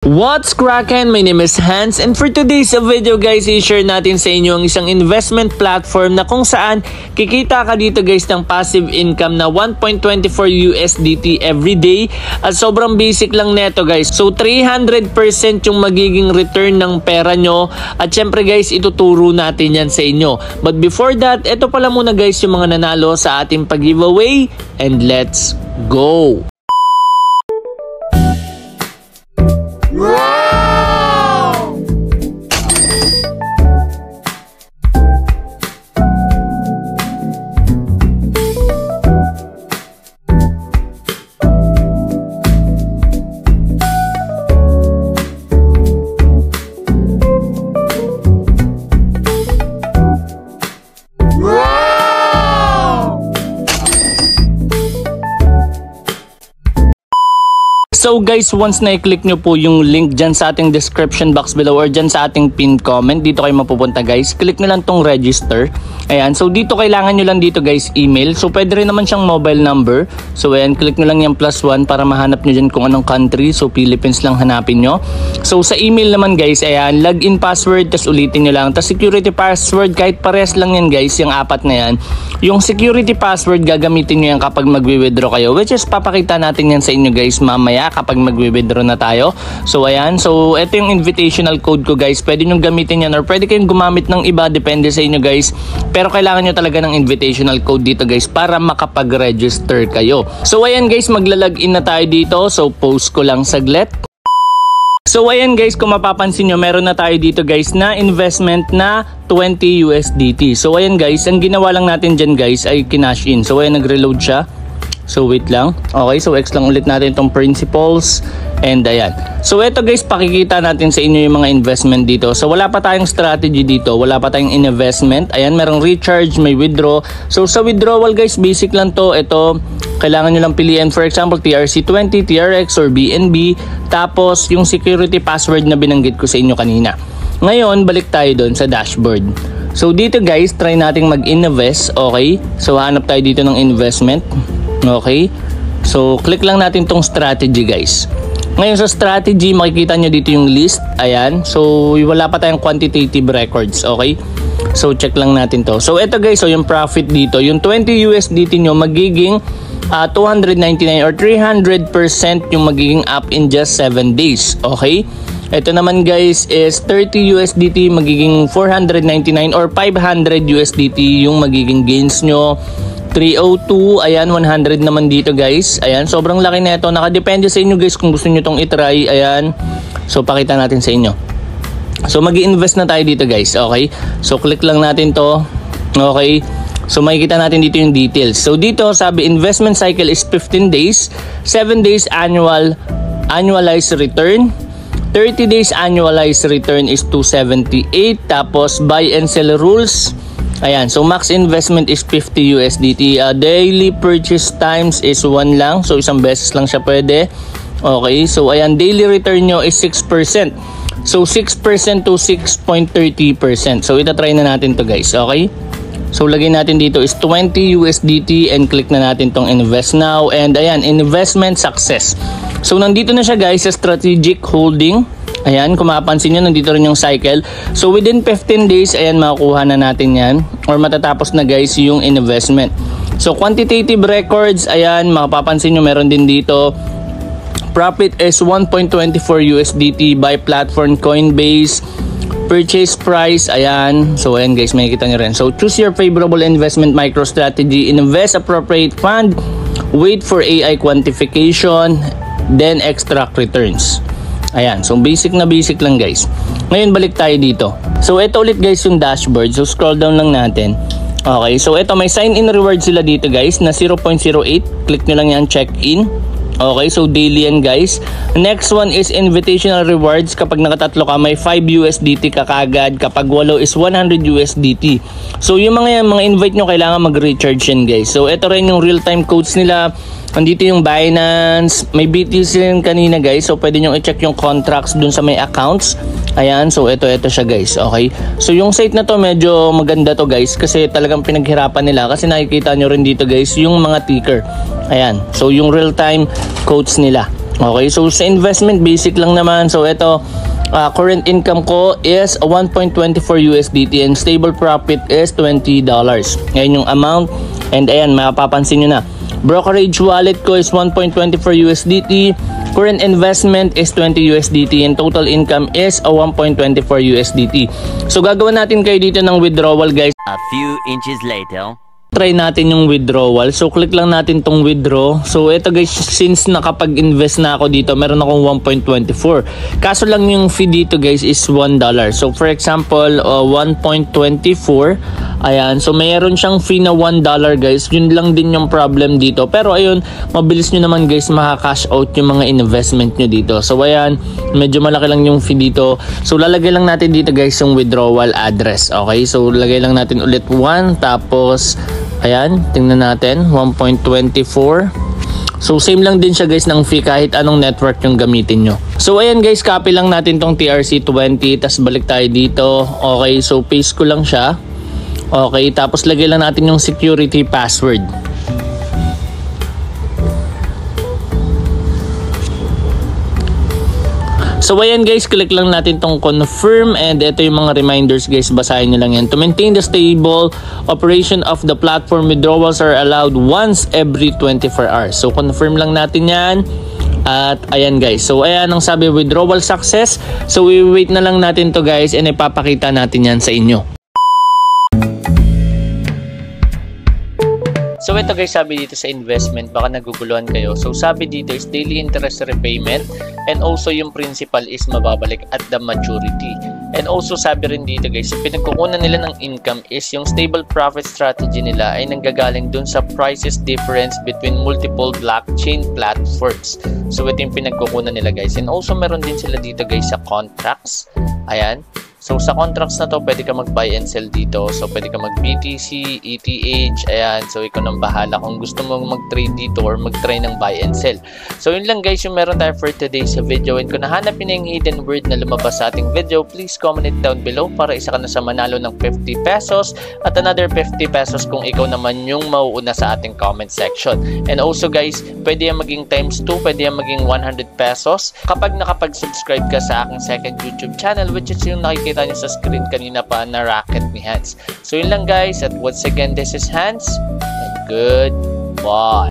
What's crackin'? My name is Hans, and for today's video guys, i-share natin sa inyo ang isang investment platform na kung saan kikita ka dito guys ng passive income na 1.24 USDT every day at sobrang basic lang neto guys. So 300% yung magiging return ng pera nyo at syempre guys, ituturo natin yan sa inyo. But before that, ito pala muna guys yung mga nanalo sa ating pag-giveaway, and let's go! So guys, once na i-click nyo po yung link dyan sa ating description box below or dyan sa ating pinned comment, dito kayo mapupunta guys. Click nyo lang tong register. Ayan, so dito kailangan nyo lang dito guys email. So pwede rin naman siyang mobile number. So ayan, click nyo lang yung +1 para mahanap nyo dyan kung anong country. So Philippines lang hanapin nyo. So sa email naman guys, ayan, login password, tas ulitin nyo lang. Tas security password, kahit pares lang yan guys, yung apat na yan. Yung security password, gagamitin nyo yan kapag magwi-withdraw kayo. Which is papakita natin yan sa inyo guys mamaya kapag magwi-withdraw na tayo. So ayan, so ito yung invitational code ko guys. Pwede nyo gamitin yan or pwede kayong gumamit ng iba, depende sa inyo guys. Pero kailangan nyo talaga ng invitational code dito guys para makapag-register kayo. So ayan guys, maglalagin na tayo dito. So post ko lang saglit. So ayan guys, kung mapapansin nyo, meron na tayo dito guys na investment na 20 USDT. So ayan guys, ang ginawa lang natin dyan guys ay kinash in. So ayan, nag-reload siya. So wait lang. Okay, so X lang ulit natin itong principles. And ayan. So ito guys, pakikita natin sa inyo yung mga investment dito. So wala pa tayong strategy dito. Wala pa tayong investment. Ayan, merong recharge, may withdraw. So sa withdrawal guys, basic lang to. Ito, kailangan nyo lang piliin. For example, TRC20, TRX, or BNB. Tapos yung security password na binanggit ko sa inyo kanina. Ngayon, balik tayo doon sa dashboard. So dito guys, try nating mag-invest. Okay. So hanap tayo dito ng investment. Okay, so click lang natin tong strategy guys. Ngayon sa strategy, makikita nyo dito yung list. Ayan, so wala pa tayong quantitative records. Okay, so check lang natin to. So ito guys, so yung profit dito, yung 20 USDT nyo magiging 299 or 300% yung magiging up in just 7 days. Okay, ito naman guys is 30 USDT magiging 499 or 500 USDT yung magiging gains nyo. 302, ayan, 100 naman dito guys. Ayan, sobrang laki na ito. Nakadepende sa inyo guys kung gusto nyo itong itry. Ayan, so pakita natin sa inyo. So mag-i-invest na tayo dito guys. Okay, so click lang natin to. Okay, so makikita natin dito yung details. So dito sabi investment cycle is 15 days, 7 days annualized return, 30 days annualized return is 278. Tapos buy and sell rules, ayan, so max investment is 50 USDT. Daily purchase times is 1 lang. So isang beses lang siya pwede. Okay, so ayan, daily return nyo is 6%. So 6% to 6.30%. So itatry na natin to guys. Okay, so lagay natin dito is 20 USDT and click na natin tong invest now. And ayan, investment success. So nandito na siya guys sa strategic holding. Ayan, kung mapapansin nyo, nandito rin yung cycle. So within 15 days, ayan, makukuha na natin yan. Or matatapos na guys yung investment. So quantitative records, ayan, mapapansin nyo, meron din dito. Profit is 1.24 USDT by platform Coinbase. Purchase price, ayan. So ayan guys, makikita nyo rin. So choose your favorable investment micro-strategy. Invest appropriate fund. Wait for AI quantification. Then extract returns. Ayan, so basic na basic lang guys. Ngayon balik tayo dito. So ito ulit guys yung dashboard. So scroll down lang natin. Okay, so ito may sign in reward sila dito guys na 0.08. Click nyo lang yan, check in. Okay, so daily yan guys. Next one is invitational rewards. Kapag nakatatlo ka, may 5 USDT ka kagad. Kapag walo is 100 USDT. So yung mga invite nyo, kailangan mag-recharge yan guys. So ito rin yung real-time codes nila. Andito yung Binance. May BTC rin kanina guys. So pwede nyo i-check yung contracts dun sa may accounts. Ayan, so ito siya guys. Okay, so yung site na to medyo maganda to guys. Kasi talagang pinaghirapan nila. Kasi nakikita nyo rin dito guys yung mga ticker. Ayan, so yung real-time codes nila. Okay, so sa investment, basic lang naman. So ito, current income ko is 1.24 USDT and stable profit is $20. Ngayon yung amount. And ayan, mapapansin nyo na. Brokerage wallet ko is 1.24 USDT. Current investment is 20 USDT and total income is 1.24 USDT. So gagawin natin kayo dito ng withdrawal, guys. A few inches later. Try natin yung withdrawal. So click lang natin tong withdraw. So ito guys, since nakapag-invest na ako dito, meron akong 1.24. Kaso lang yung fee dito guys is $1. So for example, 1.24. Ayan, so mayroon siyang fee na $1 guys. Yun lang din yung problem dito. Pero ayun, mabilis nyo naman guys maka-cash out yung mga investment nyo dito. So ayan, medyo malaki lang yung fee dito. So lalagay lang natin dito guys yung withdrawal address. Okay, so lagay lang natin ulit 1. Tapos ayan, tingnan natin, 1.24. So same lang din siya guys ng fee kahit anong network yung gamitin nyo. So ayan guys, copy lang natin tong TRC20, tas balik tayo dito. Okay, so paste ko lang siya. Okay, tapos lagay lang natin yung security password. So ayan guys, click lang natin tong confirm and ito yung mga reminders guys, basahin nyo lang yan. To maintain the stable operation of the platform, withdrawals are allowed once every 24 hours. So confirm lang natin yan. At ayan guys, so ayan ang sabi, withdrawal success. So wait na lang natin to guys and ipapakita natin yan sa inyo. So ito guys, sabi dito sa investment, baka naguguluhan kayo. So sabi dito is daily interest repayment and also yung principal is mababalik at the maturity. And also sabi rin dito guys, yung pinagkukunan nila ng income is yung stable profit strategy nila ay nanggagaling dun sa prices difference between multiple blockchain platforms. So ito yung pinagkukunan nila guys. And also meron din sila dito guys sa contracts. Ayan. So sa contracts na to, pwede ka mag-buy and sell dito. So pwede ka mag-BTC, ETH, ayan. So ikaw nang bahala kung gusto mong mag-trade dito or mag-try ng buy and sell. So yun lang guys yung meron tayo for today sa video. And kung nahanapin na yung hidden word na lumabas sa ating video, please comment it down below para isa ka na sa manalo ng 50 pesos at another 50 pesos kung ikaw naman yung mauuna sa ating comment section. And also guys, pwede yan maging times 2, pwede yan maging 100 pesos kapag nakapag-subscribe ka sa aking second YouTube channel, which is yung nakikita nyo sa screen kanina pa na racket ni Hans. So yun lang guys, at once again, this is Hans and goodbye.